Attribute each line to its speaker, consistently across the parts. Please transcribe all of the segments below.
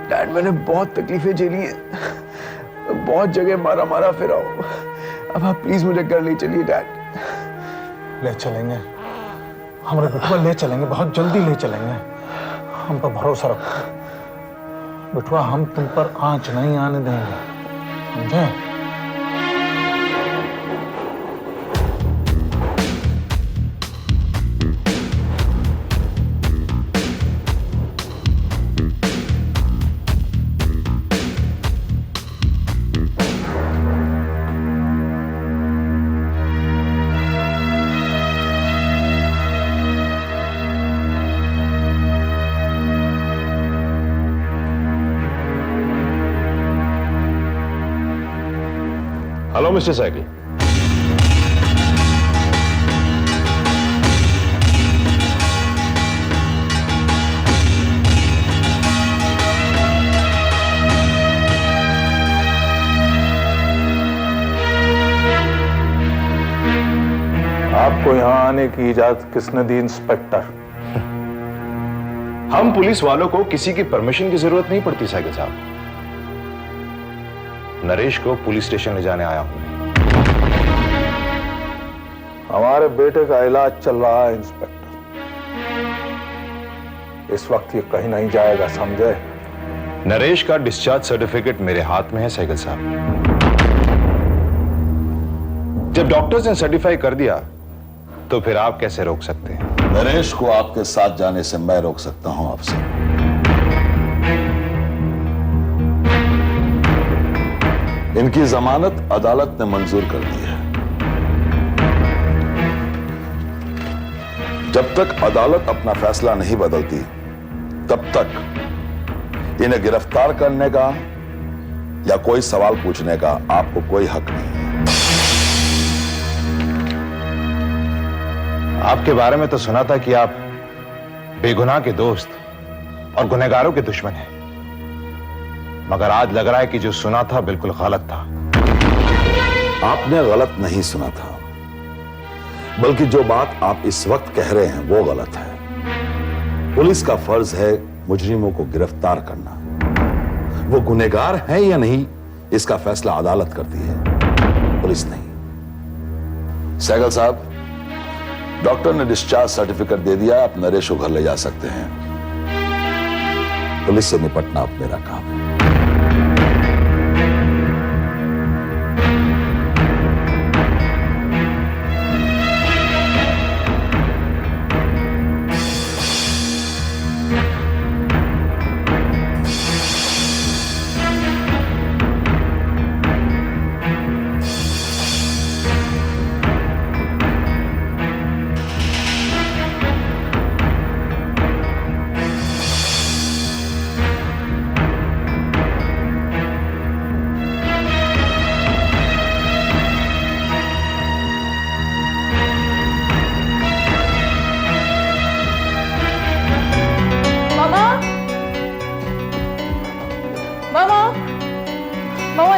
Speaker 1: Dad, मैंने बहुत तकलीफें झेली हैं, बहुत जगह मारा मारा फिरा हूं। अब आप प्लीज मुझे घर ले चलिए डैड।
Speaker 2: ले चलेंगे हमारे बिटुआ, ले चलेंगे, बहुत जल्दी ले चलेंगे। हम पर भरोसा रखो बिटुआ, हम तुम पर आंच नहीं आने देंगे, समझे?
Speaker 3: Hello mister cycle.
Speaker 2: आपको यहां आने की इजाजत किसने दी इंस्पेक्टर?
Speaker 3: हम पुलिस वालों को किसी की परमिशन की जरूरत नहीं पड़ती साइकिल साहब। नरेश को पुलिस स्टेशन ले जाने आया हूं।
Speaker 2: हमारे बेटे का इलाज चल रहा है इंस्पेक्टर, इस वक्त ये कहीं नहीं जाएगा, समझे?
Speaker 3: नरेश का डिस्चार्ज सर्टिफिकेट मेरे हाथ में है साइकिल साहब। जब डॉक्टर्स ने सर्टिफाई कर दिया तो फिर आप कैसे रोक सकते हैं?
Speaker 4: नरेश को आपके साथ जाने से मैं रोक सकता हूं आपसे। इनकी जमानत अदालत ने मंजूर कर दी है। जब तक अदालत अपना फैसला नहीं बदलती तब तक इन्हें गिरफ्तार करने का या कोई सवाल पूछने का आपको कोई हक नहीं है।
Speaker 3: आपके बारे में तो सुना था कि आप बेगुनाह के दोस्त और गुनहगारों के दुश्मन हैं, मगर आज लग रहा है कि जो सुना था बिल्कुल गलत था।
Speaker 4: आपने गलत नहीं सुना था, बल्कि जो बात आप इस वक्त कह रहे हैं वो गलत है। पुलिस का फर्ज है मुजरिमों को गिरफ्तार करना। वो गुनहगार हैं या नहीं इसका फैसला अदालत करती है, पुलिस नहीं। सहगल साहब, डॉक्टर ने डिस्चार्ज सर्टिफिकेट दे दिया, आप नरेश को घर ले जा सकते हैं। पुलिस से निपटना अब मेरा काम है।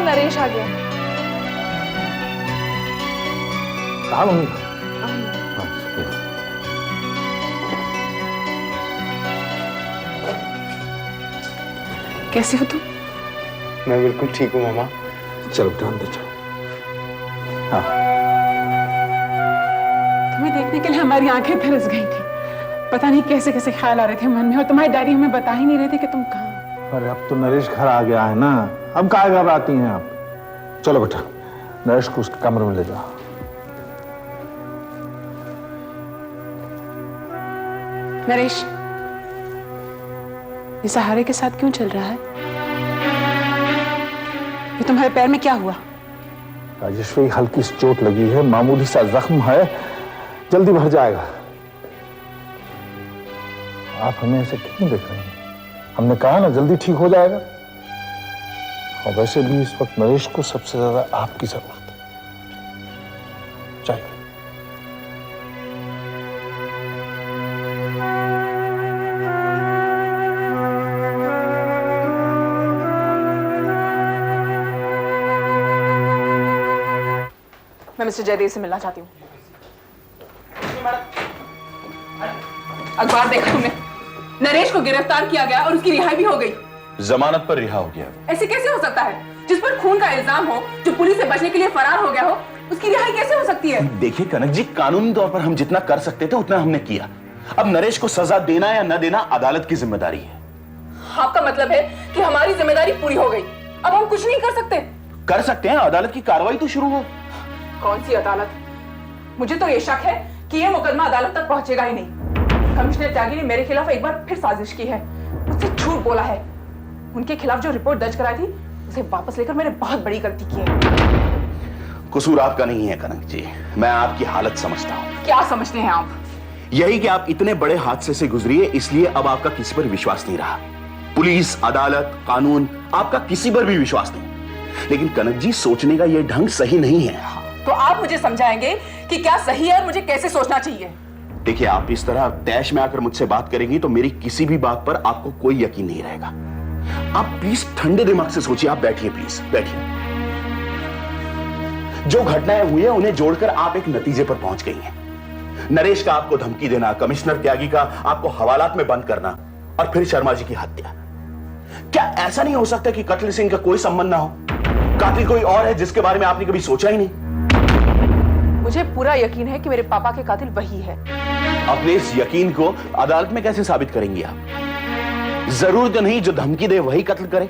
Speaker 5: नरेश आ गया। कैसे हो तुम?
Speaker 1: मैं बिल्कुल ठीक हूँ मामा।
Speaker 2: चलो ध्यान दे, चलो। हाँ।
Speaker 5: तुम्हें देखने के लिए हमारी आंखें तरस गई थी। पता नहीं कैसे कैसे ख्याल आ रहे थे मन में, और तुम्हारी डायरी हमें बता ही नहीं रहे थे कि तुम कहाँ।
Speaker 2: अरे अब तो नरेश घर आ गया है ना, अब काहे घबराती हैं आप? चलो बेटा, नरेश को उसके कमरे में ले जाओ।
Speaker 5: नरेश, ये सहारे के साथ क्यों चल रहा है? ये तुम्हारे पैर में क्या हुआ?
Speaker 2: राजेश्वरी, हल्की सी चोट लगी है, मामूली सा जख्म है, जल्दी भर जाएगा। आप हमें ऐसे क्यों देख रहे हैं? हमने कहा ना जल्दी ठीक हो जाएगा। और वैसे भी इस वक्त नरेश को सबसे ज्यादा आपकी जरूरत है। चाहिए।
Speaker 5: मैं मिस्टर जयदेव से मिलना चाहती हूँ। अखबार देखा तुमने? नरेश को गिरफ्तार किया गया और उसकी रिहाई भी हो गई।
Speaker 6: जमानत पर रिहा हो गया।
Speaker 5: ऐसे कैसे हो सकता है? जिस पर खून का इल्जाम हो, जो पुलिस से बचने के लिए फरार हो गया हो, उसकी रिहाई कैसे हो सकती है?
Speaker 6: देखिए कनक जी, कानूनी तौर पर हम जितना कर सकते थे उतना हमने किया। अब नरेश को सजा देना या न देना अदालत की जिम्मेदारी है।
Speaker 5: आपका मतलब है कि हमारी जिम्मेदारी पूरी हो गई, अब हम कुछ नहीं कर सकते?
Speaker 6: कर सकते हैं, अदालत की कार्रवाई तो शुरू हो।
Speaker 5: कौन सी अदालत? मुझे तो ये शक है कि ये मुकदमा अदालत तक पहुंचेगा ही नहीं। कमिश्नर त्यागी ने मेरे खिलाफ एक बार फिर साजिश की है, मुझसे झूठ बोला है। उनके खिलाफ जो रिपोर्ट दर्ज कराई थी उसे वापस लेकर मैंने बहुत बड़ी गलती की है।
Speaker 6: कसूर आपका नहीं है कनक जी, मैं आपकी हालत समझता हूँ।
Speaker 5: क्या समझते हैं आप?
Speaker 6: यही कि आप इतने बड़े हादसे से गुजरिए, इसलिए अब आपका किसी पर विश्वास नहीं रहा। पुलिस, अदालत, कानून, आपका किसी पर भी विश्वास नहीं। लेकिन कनक जी, सोचने का यह ढंग सही नहीं है।
Speaker 5: तो आप मुझे समझाएंगे कि क्या सही है और मुझे कैसे सोचना चाहिए?
Speaker 6: देखिए, आप इस तरह तैश में आकर मुझसे बात करेंगी तो मेरी किसी भी बात पर आपको कोई यकीन नहीं रहेगा। आप प्लीज ठंडे दिमाग से सोचिए। आप बैठिए, प्लीज बैठिए। जो घटनाएं हुई है उन्हें जोड़कर आप एक नतीजे पर पहुंच गई हैं। नरेश का आपको धमकी देना, कमिश्नर त्यागी का आपको हवालात में बंद करना और फिर शर्मा जी की हत्या। क्या ऐसा नहीं हो सकता कि कत्ल सिंह का कोई संबंध ना हो? कातिल कोई और है जिसके बारे में आपने कभी सोचा ही नहीं?
Speaker 5: मुझे पूरा यकीन है कि मेरे पापा के कातिल वही है।
Speaker 6: अपने इस यकीन को अदालत में कैसे साबित करेंगी आप? जरूरी तो नहीं जो धमकी दे वही कत्ल करे,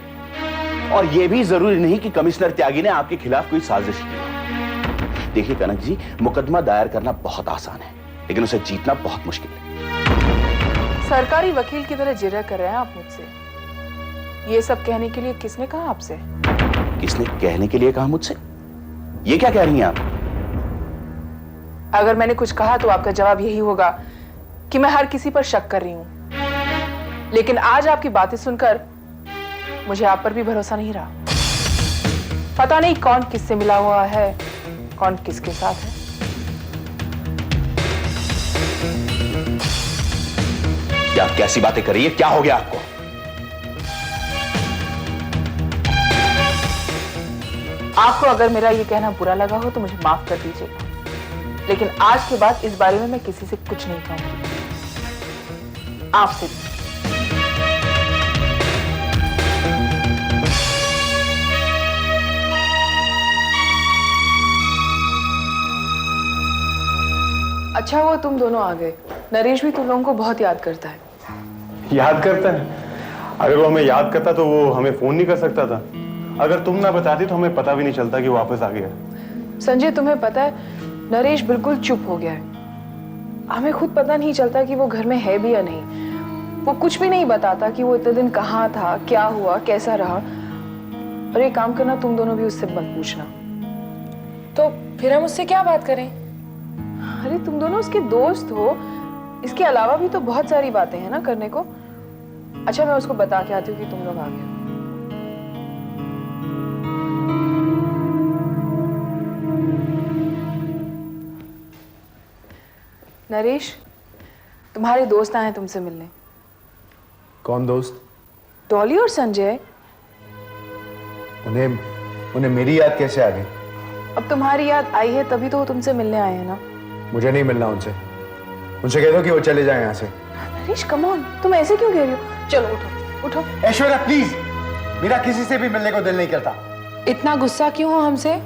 Speaker 6: और यह भी जरूरी नहीं कि कमिश्नर त्यागी ने आपके खिलाफ कोई साजिश की। देखिए कनक जी, मुकदमा दायर करना बहुत आसान है, लेकिन उसे जीतना बहुत मुश्किल है।
Speaker 5: सरकारी वकील की तरह जिरह कर रहे हैं आप मुझसे। ये सब कहने के लिए किसने कहा आपसे?
Speaker 6: किसने कहने के लिए कहा मुझसे? ये क्या कह रही हैं आप?
Speaker 5: अगर मैंने कुछ कहा तो आपका जवाब यही होगा कि मैं हर किसी पर शक कर रही हूं। लेकिन आज आपकी बातें सुनकर मुझे आप पर भी भरोसा नहीं रहा। पता नहीं कौन किससे मिला हुआ है, कौन किसके साथ है।
Speaker 6: क्या कैसी बातें कर रही है? क्या हो गया आपको?
Speaker 5: आपको अगर मेरा ये कहना बुरा लगा हो तो मुझे माफ कर दीजिएगा, लेकिन आज के बाद इस बारे में मैं किसी से कुछ नहीं कहूंगी, आपसे भी। अच्छा हुआ तुम दोनों आ गए। नरेश भी तुम लोगों को बहुत याद करता है।
Speaker 7: याद करता है? अगर वो हमें याद करता तो वो हमें फोन नहीं कर सकता था। अगर तुम ना बताती तो हमें पता भी नहीं चलता कि वापस आ गया।
Speaker 8: संजय, तुम्हें पता है नरेश बिल्कुल चुप हो गया है। हमें खुद पता नहीं चलता कि वो घर में है भी या नहीं। वो कुछ भी नहीं बताता कि वो इतने दिन कहाँ था, क्या हुआ, कैसा रहा। और एक काम करना, तुम दोनों भी उससे मत पूछना।
Speaker 9: तो फिर हम उससे क्या बात करें?
Speaker 8: अरे तुम दोनों उसके दोस्त हो, इसके अलावा भी तो बहुत सारी बातें हैं ना करने को। अच्छा, मैं उसको बता के आती हूँ कि तुम लोग आ गए। नरेश, तुम्हारे दोस्त आए हैं तुमसे मिलने।
Speaker 1: कौन दोस्त?
Speaker 8: डॉली और संजय।
Speaker 1: उन्हें मेरी याद कैसे आ गई?
Speaker 8: अब तुम्हारी याद आई है तभी तो वो तुमसे मिलने आए हैं ना।
Speaker 1: मुझे नहीं मिलना उनसे। उनसे कह दो कि वो चले जाएं यहाँ से।
Speaker 8: नरेश कम ऑन, तुम ऐसे क्यों कह रही हो? चलो उठो उठो।
Speaker 1: ऐश्वर्या प्लीज, मेरा किसी से भी मिलने को दिल नहीं करता।
Speaker 9: इतना गुस्सा क्यों हो हमसे?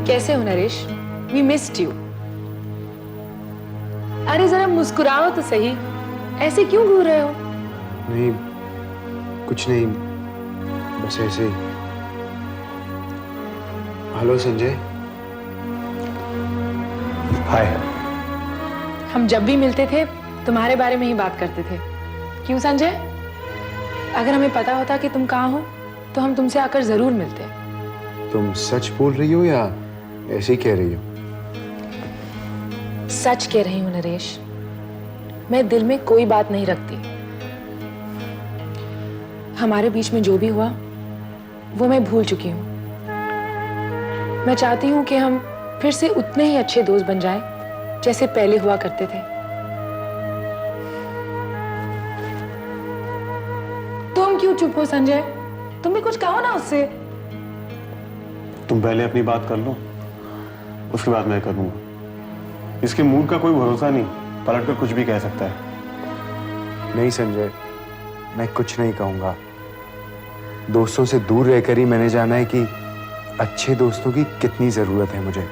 Speaker 9: कैसे हो नरेश? We missed you. अरे जरा मुस्कुराओ तो सही, ऐसे क्यों घूर रहे हो?
Speaker 1: नहीं, कुछ नहीं, बस ऐसे ही। हेलो संजय। हाय।
Speaker 9: हम जब भी मिलते थे तुम्हारे बारे में ही बात करते थे। क्यों संजय? अगर हमें पता होता कि तुम कहाँ हो तो हम तुमसे आकर जरूर मिलते।
Speaker 1: तुम सच बोल रही हो या ऐसे ही कह रही हो?
Speaker 9: सच कह रही हूँ नरेश, मैं दिल में कोई बात नहीं रखती। हमारे बीच में जो भी हुआ वो मैं भूल चुकी हूँ। मैं चाहती हूँ कि हम फिर से उतने ही अच्छे दोस्त बन जाएं जैसे पहले हुआ करते थे। तुम क्यों चुप हो संजय? तुम भी कुछ कहो ना उससे।
Speaker 7: तुम पहले अपनी बात कर लो, उसके बाद मैं करूंगा। इसके मूड का कोई भरोसा नहीं, पलटकर कुछ भी कह सकता है।
Speaker 1: नहीं संजय, मैं कुछ नहीं कहूंगा। दोस्तों से दूर रहकर ही मैंने जाना है कि अच्छे दोस्तों की कितनी जरूरत है मुझे।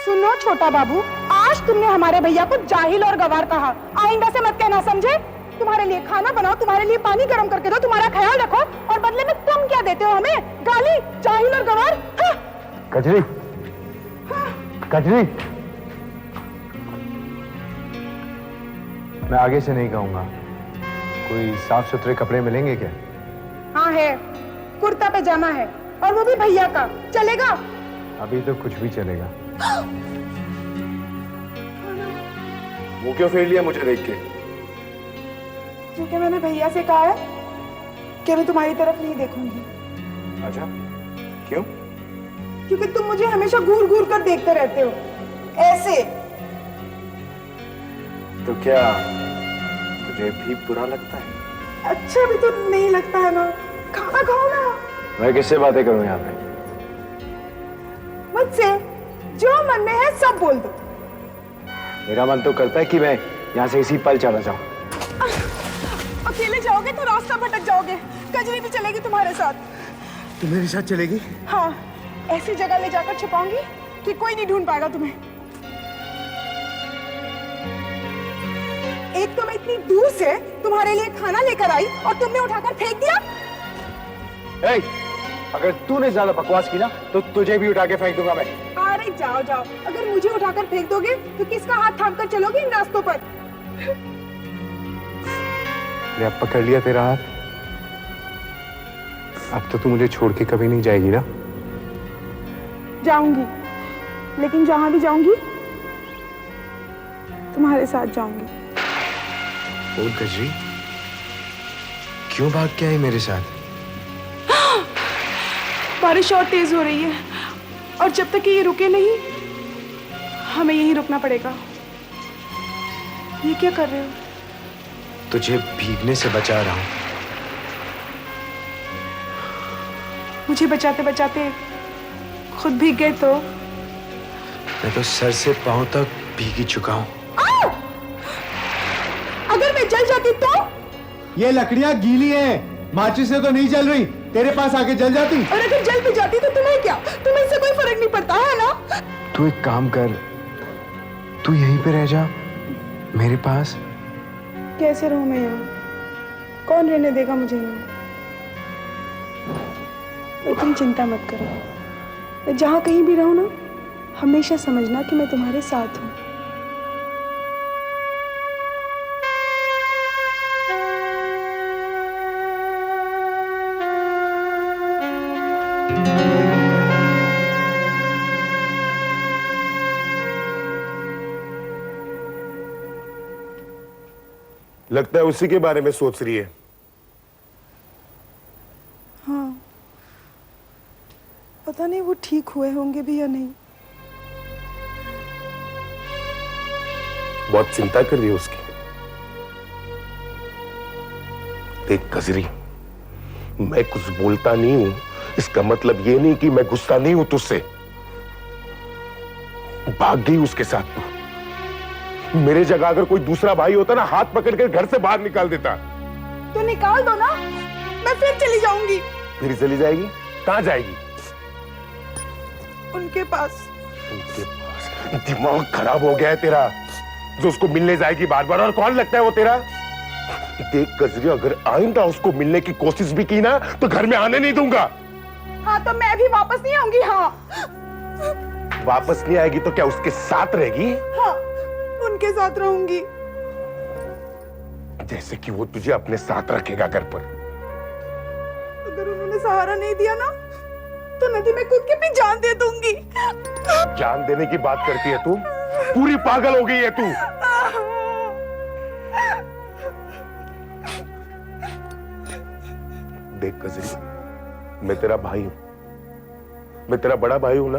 Speaker 10: सुनो छोटा बाबू, आज तुमने हमारे भैया को जाहिल और गवार कहा। आइंदा से मत कहना, समझे? तुम्हारे लिए खाना बनाओ, तुम्हारे लिए पानी गर्म करके दो, तुम्हारा ख्याल रखो, और बदले में तुम क्या देते हो हमें? गाली, जाहिल और गवार। हाँ।
Speaker 1: कजरी, कजरी, मैं आगे से नहीं कहूंगा। कोई साफ सुथरे कपड़े मिलेंगे क्या?
Speaker 10: हाँ है, कुर्ता पैजामा है, और वो भी भैया का। चलेगा?
Speaker 1: अभी तो कुछ भी चलेगा।
Speaker 7: वो क्यों फेर लिया मुझे देख के?
Speaker 10: क्योंकि मैंने भैया से कहा है कि मैं तुम्हारी तरफ नहीं देखूंगी।
Speaker 1: अच्छा, क्यों?
Speaker 10: क्योंकि तुम मुझे हमेशा घूर घूर कर देखते रहते हो, ऐसे।
Speaker 1: तो क्या तुझे भी बुरा लगता है?
Speaker 10: अच्छा भी तो नहीं लगता है ना? खाना खाओ ना।
Speaker 1: मैं किससे बातें करूं यहाँ पे?
Speaker 10: मुझसे जो मन में है सब बोल दो।
Speaker 1: मेरा मन तो करता है कि मैं यहाँ से इसी पल चला जाऊं।
Speaker 10: अकेले जाओगे तो रास्ता भटक जाओगे। कजरी भी चलेगी तुम्हारे साथ।
Speaker 1: तू मेरे साथ चलेगी?
Speaker 10: हाँ, ऐसी जगह ले जाकर छुपाऊंगी कि कोई नहीं ढूंढ पाएगा तुम्हें। एक तो मैं इतनी दूर से तुम्हारे लिए खाना लेकर आई और तुमने उठाकर फेंक दिया।
Speaker 1: अगर तूने ज्यादा बकवास की ना तो तुझे भी उठा के फेंक दूंगा मैं।
Speaker 10: अरे जाओ जाओ, अगर मुझे उठाकर फेंक दोगे तो किसका हाथ थाम कर चलोगे इन रास्तों पर?
Speaker 1: अब पकड़ लिया तेरा हाथ। अब तो तू मुझे छोड़ के कभी नहीं जाएगी ना?
Speaker 10: जाऊंगी, लेकिन जहां भी जाऊंगी तुम्हारे साथ जाऊंगी।
Speaker 1: बोल कजरी, क्यों भाग के आई मेरे साथ?
Speaker 10: बारिश और तेज हो रही है, और जब तक ये रुके नहीं हमें यहीं रुकना पड़ेगा। ये क्या कर रहे हो?
Speaker 1: तुझे भीगने से बचा रहा हूं।
Speaker 10: मुझे बचाते बचाते खुद भीग गए तो?
Speaker 1: मैं तो सर से पांव तक भीग ही चुका हूं।
Speaker 10: अगर मैं जल जाती तो?
Speaker 11: ये लकड़ियां गीली हैं, माचिस से तो नहीं जल रही। तेरे पास आके जल जाती।
Speaker 10: और अगर जल भी जाती तो तुम्हें क्या? तुम्हें इससे कोई फर्क नहीं पड़ता है ना?
Speaker 1: तू एक काम कर, तू यहीं पे रह जा मेरे पास।
Speaker 10: कैसे रहूं मैं यहाँ? कौन रहने देगा मुझे यहाँ? तो तुम चिंता मत करो, मैं जहाँ कहीं भी रहूं ना, हमेशा समझना कि मैं तुम्हारे साथ हूँ।
Speaker 12: लगता है उसी के बारे में सोच रही है।
Speaker 10: हाँ, पता नहीं वो ठीक हुए होंगे भी या नहीं।
Speaker 12: बहुत चिंता कर रही है उसकी। देख कजरी, मैं कुछ बोलता नहीं हूं, इसका मतलब ये नहीं कि मैं गुस्सा नहीं हूं तुझसे। भाग गई उसके साथ तू। मेरे जगह अगर कोई दूसरा भाई होता ना, हाथ पकड़ कर घर से बाहर निकाल देता।
Speaker 10: तो निकाल दो ना, मैं फिर चली जाऊंगी।
Speaker 12: फिर चली जाएगी? कहां जाएगी?
Speaker 10: उनके पास।
Speaker 12: उनके पास? दिमाग खराब हो गया है तेरा, जो उसको मिलने जाएगी बार बार। और कौन लगता है वो तेरा? देख कजरी, अगर आइंदा उसको मिलने की कोशिश भी की ना तो घर में आने नहीं दूंगा।
Speaker 10: हाँ, तो मैं भी वापस नहीं आऊंगी। हाँ,
Speaker 12: वापस नहीं आएगी तो क्या उसके साथ रहेगी?
Speaker 10: हाँ, उनके साथ रहूंगी।
Speaker 12: जैसे कि वो तुझे अपने साथ रखेगा घर पर।
Speaker 10: अगर उन्होंने सहारा नहीं दिया ना तो नदी में कूद के भी जान दे दूंगी।
Speaker 12: जान देने की बात करती है तू? पूरी पागल हो गई है तू। देख कजरी, मैं तेरा भाई हूं, मैं तेरा बड़ा भाई हूं ना।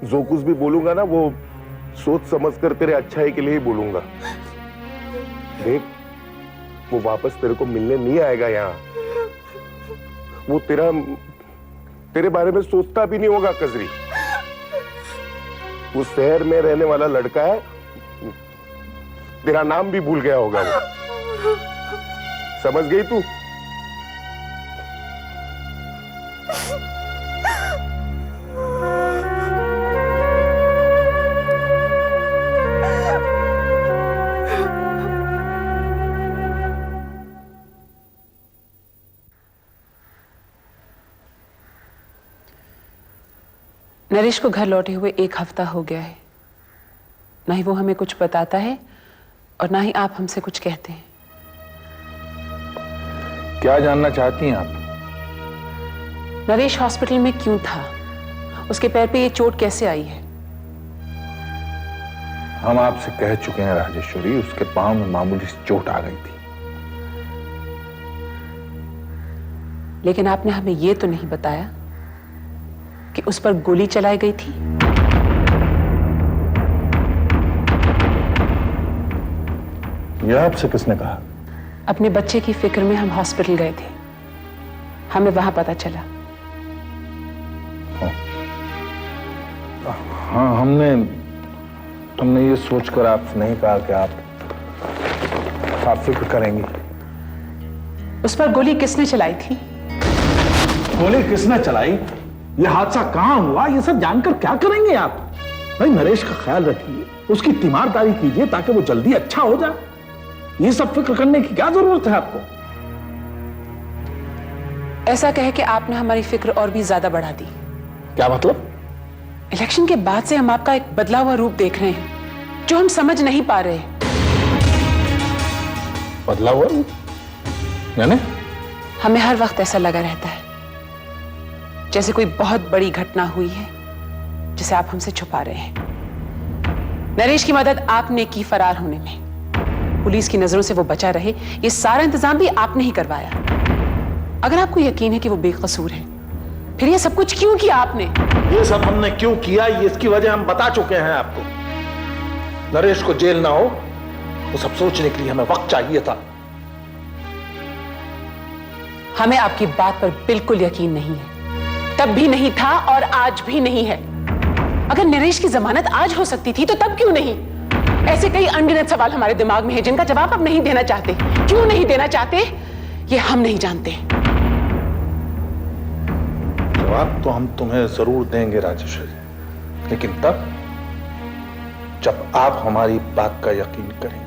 Speaker 12: जो कुछ भी बोलूंगा ना वो सोच समझकर तेरे अच्छाई के लिए ही बोलूंगा। देख, वो वापस तेरे को मिलने नहीं आएगा यहाँ। वो तेरे बारे में सोचता भी नहीं होगा कजरी। वो शहर में रहने वाला लड़का है, तेरा नाम भी भूल गया होगा वो। समझ गई तू?
Speaker 9: नरेश को घर लौटे हुए 1 हफ्ता हो गया है। ना ही वो हमें कुछ बताता है और ना ही आप हमसे कुछ कहते हैं।
Speaker 2: क्या जानना चाहती हैं आप?
Speaker 9: नरेश हॉस्पिटल में क्यों था? उसके पैर पे ये चोट कैसे आई है?
Speaker 2: हम आपसे कह चुके हैं राजेश्वरी, उसके पांव में मामूली सी चोट आ गई थी।
Speaker 9: लेकिन आपने हमें ये तो नहीं बताया कि उस पर गोली चलाई गई थी।
Speaker 2: यह आपसे किसने कहा?
Speaker 9: अपने बच्चे की फिक्र में हम हॉस्पिटल गए थे, हमें वहां पता चला।
Speaker 2: हाँ, हमने ये सोचकर आपसे नहीं कहा कि आप फिक्र करेंगी।
Speaker 9: उस पर गोली किसने चलाई थी?
Speaker 2: गोली किसने चलाई, ये हादसा कहां हुआ, ये सब जानकर क्या करेंगे आप? भाई नरेश का ख्याल रखिए, उसकी तीमारदारी कीजिए ताकि वो जल्दी अच्छा हो जाए। ये सब फिक्र करने की क्या जरूरत है आपको?
Speaker 9: ऐसा कहे कि आपने हमारी फिक्र और भी ज्यादा बढ़ा दी।
Speaker 2: क्या मतलब?
Speaker 9: इलेक्शन के बाद से हम आपका एक बदला हुआ रूप देख रहे हैं जो हम समझ नहीं पा रहे।
Speaker 2: बदला हुआ रूप? यानी?
Speaker 9: हमें हर वक्त ऐसा लगा रहता है जैसे कोई बहुत बड़ी घटना हुई है जिसे आप हमसे छुपा रहे हैं। नरेश की मदद आपने की फरार होने में, पुलिस की नजरों से वो बचा रहे, ये सारा इंतजाम भी आपने ही करवाया। अगर आपको यकीन है कि वो बेकसूर है, फिर ये सब कुछ क्यों किया आपने?
Speaker 2: ये सब हमने क्यों किया, ये इसकी वजह हम बता चुके हैं आपको। नरेश को जेल ना हो वो सब सोचने के लिए हमें वक्त चाहिए था।
Speaker 9: हमें आपकी बात पर बिल्कुल यकीन नहीं है, तब भी नहीं था और आज भी नहीं है। अगर नरेश की जमानत आज हो सकती थी तो तब क्यों नहीं? ऐसे कई अनगिनत सवाल हमारे दिमाग में हैं जिनका जवाब आप नहीं देना चाहते। क्यों नहीं देना चाहते ये हम नहीं जानते।
Speaker 2: जवाब तो हम तुम्हें जरूर देंगे राजेश्वरी, लेकिन तब जब आप हमारी बात का यकीन करेंगे।